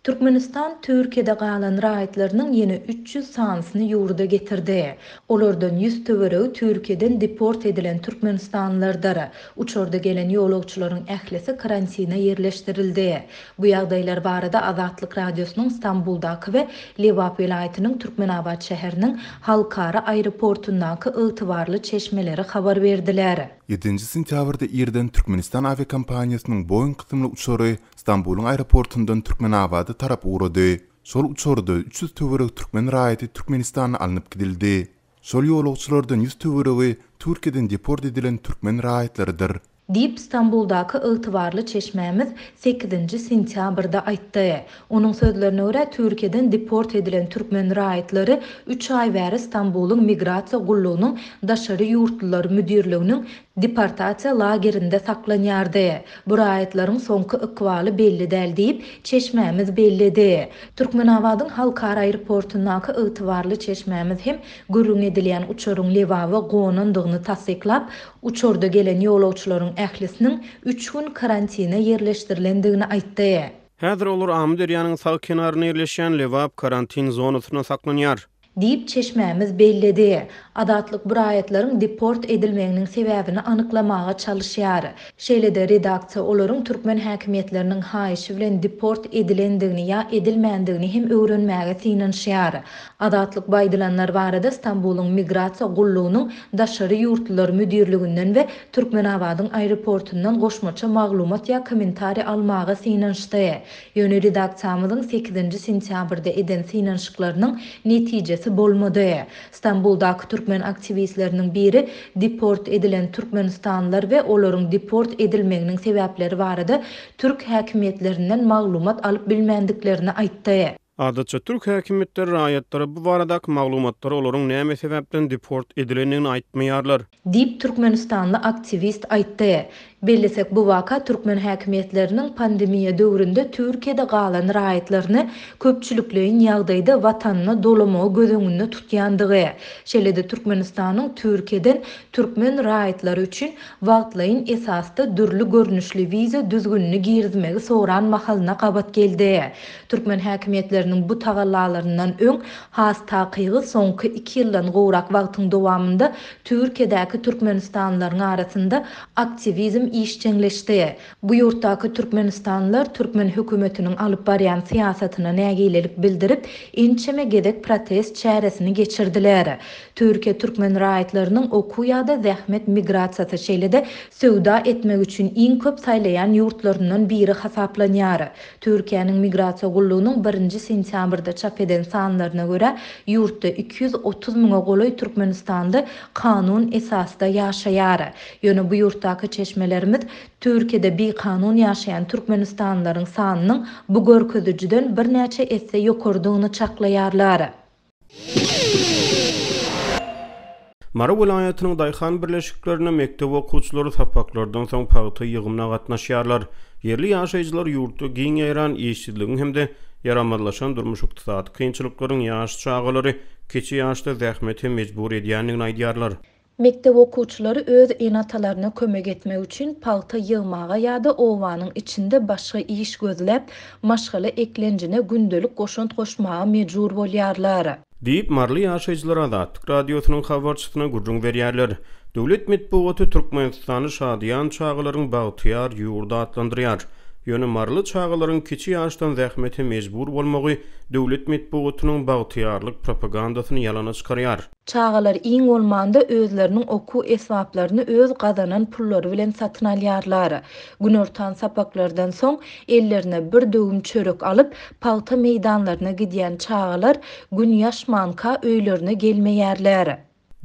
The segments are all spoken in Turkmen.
Türkmenistan Türkiye'de galan raýatlarynyň ýene 300 sanysyny ýurda getirdi. Olardan 100 töweregi Türkiye'den deport edilen Türkmenistanlylar. Uçurda gelen ýolagçylaryň ählisi karantina ýerleşdirildi. Bu ýagdaýlar barada Azatlyk radiosynyň İstanbuldaky we Lewap vilayatynyň Türkmenabad şäheriniň halkara aeroportundaky ygtybarly çeşmeleri habar berdiler. 7 sentýabrda Irden Türkmenistan aviakompaniýasynyň Boeing kıtymly uçury İstanbul'un aeroportundan Türkmenabada tarap uğradı. Sol uçurda 300 töwerek Türkmen raýaty Türkmenistana alınıp gidildi. Sol ýolagçylardan 100 töweregi Türkiýeden deport edilen Türkmen raýatlarydyr. Diýip İstanbuldaky ygtybarly çeşmemiz 8 sentýabrda aýtdy. Onuň sözlerine görä Türkiýeden deport edilen Türkmen raýatlary 3 ay bäri İstanbul'un migrasiýa gullugynyň daşary ýurtlar müdirliginiň deportasiýa lagerinde saklanýardy. Bu raýatlaryň soňky ykbaly belli däl diýip çeşmemiz bellidi. Türkmenabadyň halkara aeroportundaky ygtybarly çeşmemiz hem görüň edilýän uçuryň Lewawa gonandygyny tasdiklap, uçurda gelen ýolagçylaryň ählisiniň 3 gün karantina ýerleşdirilendigini aýtdy. Häzir olar Amuderiýanyň sag kenaryna ýerleşen Lewap karantin zonasyna saklanýar diýip çeşmemiz bellidi. Adatlyk bu raýatlaryň deport edilmeginiň sebäbini anyklamaga çalışýar. Şeýlede redaksiýa olaryň türkmen häkimetleriniň haýyşy bilen deport edilendigini ýa edilmändigini hem öwrenmäge synanýar. Adatlyk baýdylanlar barada İstanbul'un migrasiýa gullugynyň daşary ýurtlar müdirliginden we Türkmenabadyň aeroportundan goşmaça maglumat ýa kommentari almaga synanýdy. Ýöne redaksiýamyzyň 8 sentýabrda eden synanýyklarynyň netijesi bolmady. İstanbuldaky türkmen aktivistleriniň biri deport edilen Türkmenistanlylar we olaryň deport edilmeginiň sebäpleri barada türk häkimetlerinden maglumat alyp bilmendiklerini aýtdy. Adatça Türk häkimetleri raýatlary bu baradaky maglumatlary olaryň näme sebäpden deport edilenini aýtmaýarlar diýip Türkmenistanly aktivist aýtdy. Bellesek bu vaka Türkmen häkimetleriniň pandemiýa döwründe Türkiýede galan raýatlaryny köpçülikleýin ýagdaýda watanyna dolamagy gözüňünde tutýandygy. Şeýlede Türkmenistanyň Türkiýeden türkmen raýatlary üçin wagtlaýyn esasda dürli görnüşli wiza düzgünini girizmegi soran mahalyna gabat geldi. Türkmen häkimetlerining bu tagallalaryndan öň has takygy soňky 2 ýyldan gowrak wagtyň dowamında Türkiýedäki Türkmenistanlylaryň arasynda aktivizm işçileşdi. Bu ýurtdaky Türkmenistanlylar Türkmen hökümetiniň alyp barýan siýasatyna nägilelik bildirip, ençeme gedek protest çäresini geçirdiler. Türkiýe türkmen raýatlarynyň oku ýa-da zähmet migrasiýasy şeýlede söwda etmek üçin iň köp saýlayan ýurtlaryndan biri hasaplanýar. Türkiýanyň migrasiýa gullugynyň 1 sentýabrda çap eden sanlaryna görä, ýurtda 230 000 goly Türkmenistanda kanun esasda ýaşaýar. Ýöne bu ýurtdaky çeşmelerimiz Türkiýede bir kanun ýaşaýan Türkmenistanlylaryň sanynyň bu görkezijiden bir näçe esse ýokurdygyny çaklaýarlar. Mara vilayatynyň Daýhan birleşiklerine mektep okuwçylary sapaklardan soň paýta ýygymyna gatnaşýarlar. Yerli ýaşaýjylar ýurtda giň ýaran işçiligiň hemde yaramazlaşan durmuş ykdysady kynçylyklaryň ýaş çağalary keçi ýaşda zähmete mejbur edýändigini aýdýarlar. Mektep okuwçylary öz enatalaryna kömek etmek üçin paýta ýygmaga ýa-da owanyň içinde başga iş gözläp, maşgala eklenjine gündelik goşunt goşmaga mejbur bolýarlar. Diýip marly ýaşaýjylar Azatlyk radiosynyň habarçysyna gurrun berýärler. Döwlet medeniýeti Türkmenistany şadyan çağalaryň bagtyar ýurda atlandyrýar. Ýöne marly çağalaryň kiçi ýaşdan zähmete mejbur bolmagy döwlet medeniýetiniň bagtyarlyk propagandasyny ýalana çykarýar. Çağalar iň bolmanda özleriniň oku esbaplaryny öz gazanan pullary bilen satyn alýarlar. Günortan sapaklardan soň ellerine bir döwüm çörek alyp paýta meýdanlaryna gidýän çağalar gün ýaşmanka öýlerine gelmeýärler.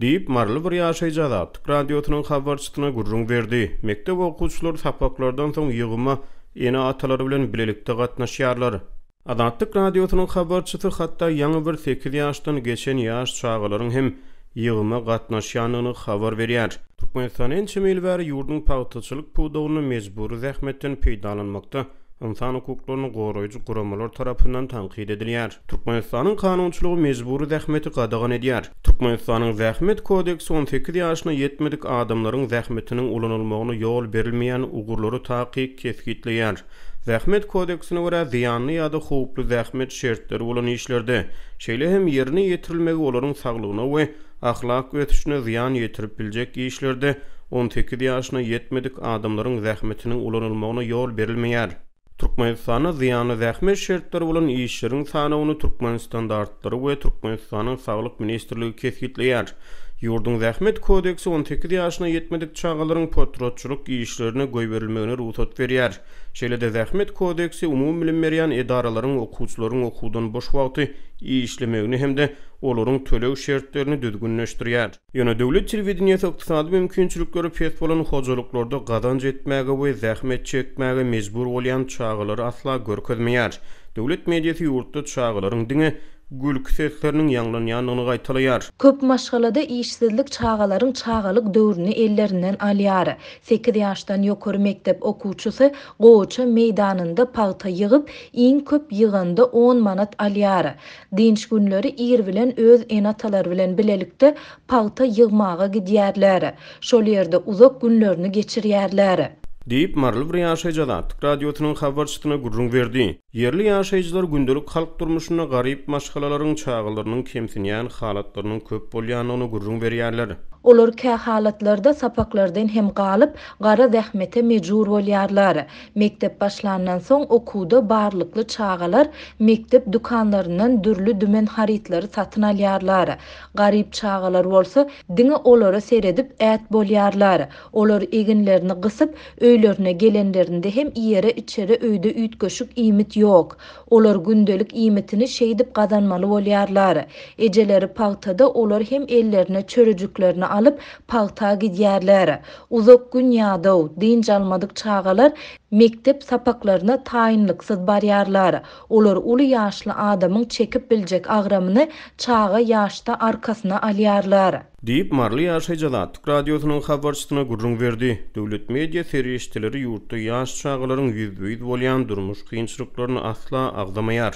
Diýip marly bir ýaşaýjy Azatlyk radiosynyň habarçysyna gurrun berdi. Mektep okuwçylary sapaklardan soň ýygyma ene atalary bilen bilelikde gatnaşýarlar. Azatlyk radiosynyň habarçysy hatda ýaňy bir 8 ýaşdan geçen ýaş çağalaryň hem ýygyma gatnaşýanyny habar berýär. Türkmenistanyň ençeme ýyl bäri ýurdun paýtaçylyk puwdagyny mejburi zähmetden peýdalanmakda insan hukuklaryny goraýjy guramalar tarapyndan tanqid edilýär. Türkmenistanyň kanunçylygy mejburi zähmeti gadagan edýär. Türkmenistanyň zähmet kodeksi 18 ýaşyna ýetmedik adamlaryň zähmetiniň ulanylmagyna ýol berilmeýän ugurlary takyk keskitleýär. Zähmet kodeksine göre ziyanlı ya da howply zähmet şertleri bolan işlerde şeýle hem ýerine ýetirilmegi olaryň saglygyna we ahlak ötüşüne ziyan ýetirip biljek işlerde 18 ýaşyna ýetmedik adamlaryň zähmetiniň ulanylmagyna ýol berilmeýär. Türkmenistana ziyanly zähmet şertleri bolan işleriň sanawyny Türkmen standartlary we Türkmenistanyň Saglyk Ministrligi kesgitleýär. Ýurdun zähmet kodeksi 18 ýaşyna ýetmedik çağalaryň potrotçuluk işlerine goý berilmegine ruhsat berýär. Şeýle-de zähmet kodeksi umum bilim berýän edaralaryň okuwçylaryň okuwdan boş wagty işlemegini hemde olaryň tölew şertlerini düzgünleşdirýär. Ýöne döwlet telewizionyasy ykdysady mümkinçilikleri pes bolan hojalyklarda gazanç etmäge we zähmet çekmäge mejbur bolýan çağalary asla görkezmeýär. Döwlet mediýasy ýurtda çağalaryň diňe gülk seslerinin ýanglanýanyny gaýtalaýar. Köp maşgalada işsizlik çağalaryň çağalyk döwrüni ellerinden alýar. 8 ýaşdan ýokary mektep okuwçysy goýça meýdanynda palta ýygyp, iň köp ýyganda 10 manat alýar. Dinç günleri ir bilen öz enatalary bilen bilelikde palta ýygmaga gidýärler. Şol ýerde uzak günlerini geçirýärler. Deyip marly bir ýaşaýjada Türk radiosynyň habarçysyna gurrun berdi. Yerli ýaşaýjylar gündelik halk durmuşyna garyp maşgalalaryň çağalarynyň kemsinýän halatlarynyň köp bolýanyny gurrun berýärler. Olar kä halatlarda sapaklardan hem galyp, gara zähmete mejbur bolýarlar. Mektep başlanandan soň okuwda barlykly çağalar mektep dukanlaryndan dürli dümen haritlary satyn alýarlar. Garyp çağalar bolsa, diňe olary seredip ät bolýarlar. Olar eginlerini gysyp, öýlerine gelenlerinde hem ýere içeri öýde üýtgeşik iýmit ýok. Olar gündelik iýmitini şeýdip gazanmaly bolýarlar. Ejeleri paltada olar hem ellerine çörejüklerini alıp paltağa gidýärler. Uzak gün ýadaw, dinç almadyk çağalar mektep sapaklaryna taýinliksyz barýarlar. Olar uly ýaşly adamyň çekip biljek agramyny çağa ýaşda arkasyna alýarlar. Deyip marly ýaşaýjylar Türk radiosynyň habarçysyna gurrun berdi. Döwlet media serişçileri ýurtda ýaş çağalaryň ýüzbeýiz bolýan durmuş kynçylyklaryny asla agdamaýar.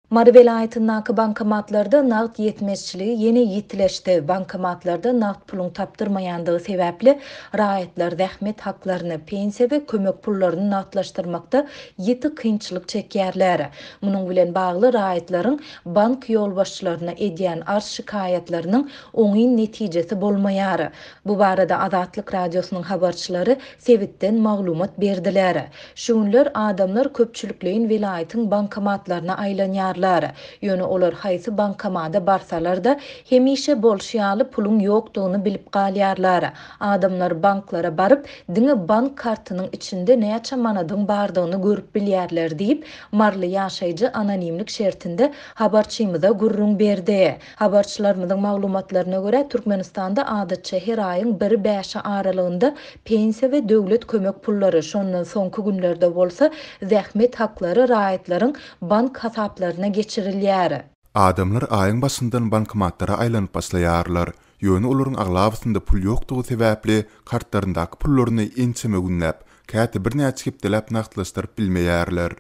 Mary welaýetindäki bankomatlarda nagt ýetmezçiligi ýene ýitileşdi. Bankomatlarda nagt puluň tapdyrmaýandygy sebäpli raýatlar zähmet haklaryny, pensiýa we kömek pullaryny nagtlaşdyrmakda ýeti kynçylyk çekýärler. Munyň bilen bagly raýatlaryň bank ýolbaşçylaryna edýän arz şikaýatlarynyň oňy netijesi bolmaýar. Bu barada Azatlyk radiosynyň habarçylary Sewitden maglumat berdiler. Şunlar adamlar köpçülikleýin welaýetiň bankomatlaryna aýlanýar. Ýöne olar haýsy bankomada barsalar da hemişe bolşýaly puluň ýokdugyny bilip galýarlar. Adamlar banklara baryp, diňe bank kartynyň içinde näçe manadyň bardygyny görüp bilýärler diýip marly ýaşaýjy anonimlik şertinde habarçymyza gurrun berdi. Habarçylarymyzyň maglumatlaryna görä Türkmenistanda adatça her aýyň 1-5 aralygynda pensiýa we döwlet kömek pullary, şondan soňky günlerde bolsa zähmet haklary raýatlaryň bank hasaplaryna geçirilýär. Adamlar aýyň başyndan bankomatlara aýlanyp başlaýarlar. Ýöne olaryň aglabysynda pul ýokdugy sebäpli kartlaryndaky pullaryny ençeme günläp, käte bir näçe gepdelap nagtlaşdyryp bilmeýärler.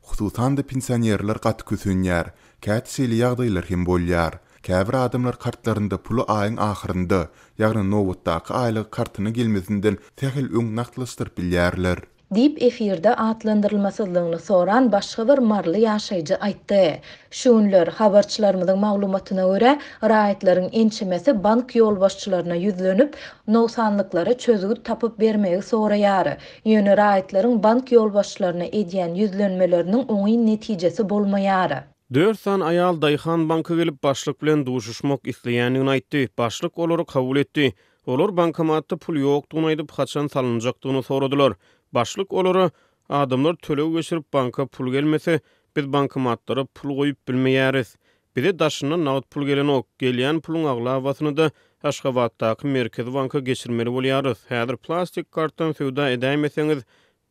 Hususan da pensionerler gaty kösünýär, käte şeýle ýagdaýlar hem bolýar. Käbir adamlar kartlarynda pulu aýyň ahyrynda, ýagny nowatdaky aýlyk kartyny gelmesinden tähil öň nagtlaşdyryp bilýärler. Deyip efirde atlandırılmasızlığını soran başga bir marly ýaşaýjy aýtdy. Şunlar habarçylarymyzyň maglumatyna görä, raýatlaryň ençemesi bank ýolbaşçylaryna ýüzlenip, nowsanlyklary çözügü tapyp bermegi soraýar. Ýöne raýatlaryň bank ýolbaşçylaryna edýän ýüzlenmeleriniň oňy netijesi bolmaýar. 4 san aýal Daýhan banka gelip başlyk bilen duşuşmak isleýänini aýtdy. Başlyk olary kabul etdi. Olar bankomatda pul ýokdugyny aýdyp haçan salynjakdygyny soradylar. Başlyk olary adamlar tölew geçirip banka pul gelmese biz bankomatlara pul goýup bilmeýäris. Bize daşyndan nagd pul gelen ok, gelýän puluň aglawasyny da Aşgabatdaky merkezi banka geçirmeli bolýarys. Häzir plastik kartdan söwda edäýmeseňiz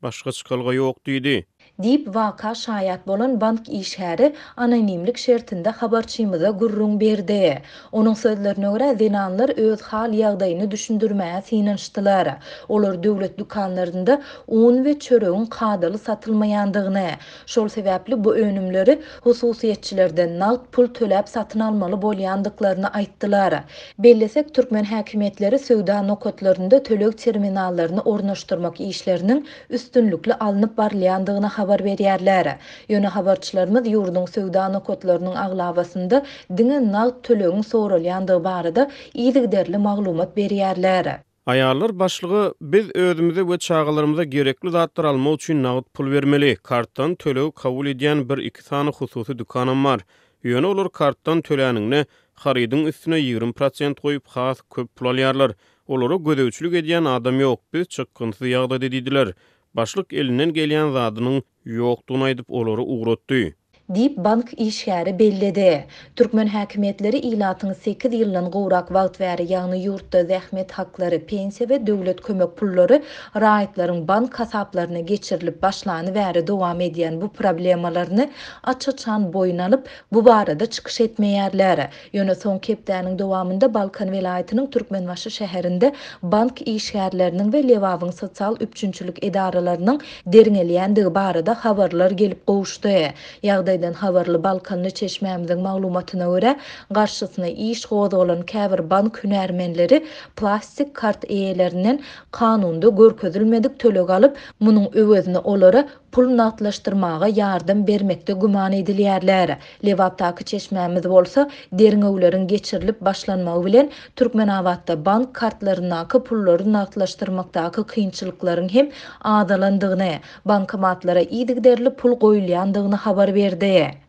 başga çykalga ýok diýdi. diýip waka şaýat bolan bank işgäri anonimlik şertinde habarçymyza gurrun berdi. Onuň sözlerine görä zenanlar öz hal ýagdaýyny düşündirmäge synanyşdylar. Olar döwlet dukanlarynda un we çöregiň kadaly satylmaýandygyny, şol sebäpli bu önümleri hususiýetçilerden nagt pul töläp satyn almaly bolýandyklaryny aýtdylar. Bellesek türkmen häkimetleri söwda nokatlarynda tölek terminallaryny ornaşdyrmak işlerinin üstünlükli alınıp barlayandygyna habar berýärler. Ýöne habarçylarymyz ýurduň söwda nokatlarynyň aglabasynda diňe nagt tölegiň soralyandygy barada ýygyderli maglumat berýärler. Ayarlar başlygy biz özümize we çağalarymyza gerekli zatlar almak üçin nagd pul bermeli. Kartdan tölegi kabul edýän bir iki sany hususy dukanam bar. Ýöne olar kartdan töläniňni haridyň üstüne 20% goýup has köp pul alýarlar. Olary gödäwçilik edýän adam ýok. Biz çykgynty ýagdaýda diýdiler. Başlyk elinden gelýän zadynyň ýokdugyny aýdyp olary ugratdy. Diýip bank işgäri belledi. Türkmen häkimetleri ilatyny 8 ýyldan gowrak wagt bäri ýagny ýurtda zähmet haklary, pensiýa we döwlet kömek pullary raýatlaryň bank hasaplaryna geçirilip başlany bäri dowam edýän bu problemalaryny açyçan boyun alyp bu barada çykyş etmeýärler. Ýöne soň kepdäniň dowamında Balkan welaýatynyň Türkmenbaşy şäherinde bank işgärleriniň we lewawyň sosial üçünçülük edaralarynyň deriňelýändigi barada habarlar gelip gowuşdy. Ýagdaýdan habarly Balkanly çeşmämiziň maglumatyna görä, garşysyna iş gozalan käbir bank hünärmenleri plastik kart eýelerinden kanunda görkezilmedik töleg alyp, munyň öwezine olara pul nagdlaşdyrmaga ýardam bermekde guman edilýärler. Lewapdaky çeşmämiz bolsa, deriňewleriň geçirilip başlanmagy bilen Türkmenawatda bank kartlarynaky pullary nagdlaşdyrmakdaky kynçylyklaryň hem adalandygyny, bankomatlara ýygyderli pul goýulýandygyny habar berdi.